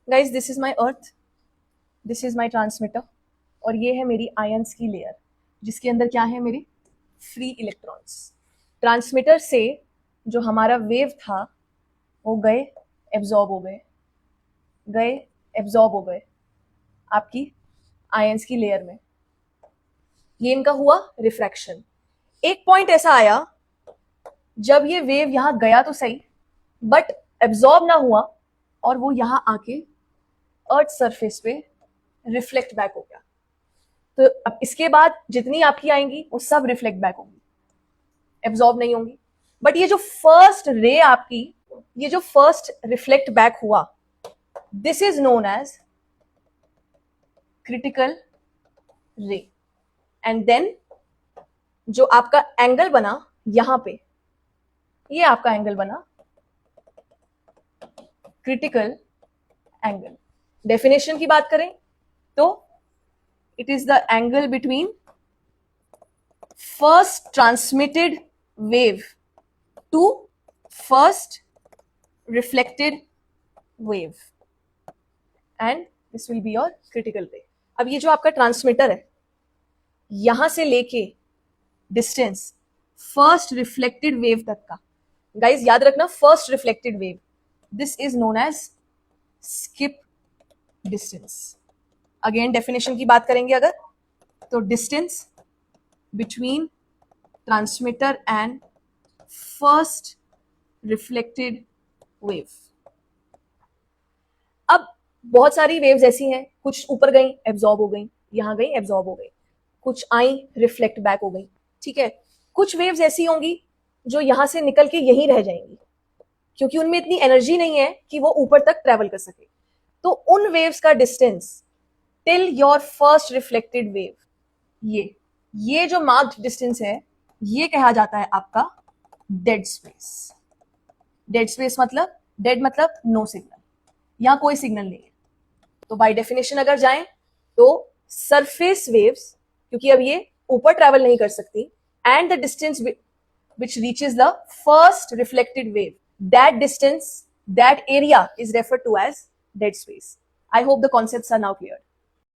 Guys this is my earth, this is my transmitter, और ये है मेरी आयंस की लेयर जिसके अंदर क्या है, मेरी फ्री इलेक्ट्रॉन्स। ट्रांसमीटर से जो हमारा वेव था वो गए, एब्जॉर्ब हो गए, गए एब्जॉर्ब हो गए आपकी आयंस की लेयर में। ये इनका हुआ रिफ्रैक्शन। एक पॉइंट ऐसा आया जब ये वेव यहां गया तो सही, बट एब्जॉर्ब ना हुआ और वो यहां आके अर्थ सरफेस पे रिफ्लेक्ट बैक हो गया। तो अब इसके बाद जितनी आपकी आएंगी वो सब रिफ्लेक्ट बैक होंगी, एब्जॉर्ब नहीं होंगी। बट ये जो फर्स्ट रे आपकी, ये जो फर्स्ट रिफ्लेक्ट बैक हुआ, this is known as critical ray. And then जो आपका एंगल बना यहां पे, ये आपका एंगल बना क्रिटिकल एंगल। डेफिनेशन की बात करें तो it is the angle between first transmitted wave to first reflected wave, and this will be your critical ray. अब ये जो आपका ट्रांसमीटर है, यहां से लेके डिस्टेंस फर्स्ट रिफ्लेक्टेड वेव तक का, गाइज याद रखना, first reflected wave, this is known as skip distance. Again definition की बात करेंगे अगर, तो distance between transmitter and first reflected wave. अब बहुत सारी वेव्स ऐसी हैं, कुछ ऊपर गई एब्जॉर्ब हो गई, यहां गई एब्जॉर्ब हो गई, कुछ आई रिफ्लेक्ट बैक हो गई, ठीक है। कुछ वेव्स ऐसी होंगी जो यहां से निकल के यहीं रह जाएंगी क्योंकि उनमें इतनी एनर्जी नहीं है कि वो ऊपर तक ट्रेवल कर सके। तो उन वेव्स का distance till your first reflected wave, ये जो मार्क्ड डिस्टेंस है, ये कहा जाता है आपका डेड स्पेस। डेड स्पेस मतलब, डेड मतलब नो सिग्नल, यहां कोई सिग्नल नहीं है। तो बाय डेफिनेशन अगर जाएं तो सरफेस वेव्स, क्योंकि अब ये ऊपर ट्रेवल नहीं कर सकती, and the distance which reaches the first reflected wave, that distance, that area is referred to as dead space. I hope the concepts are now clear.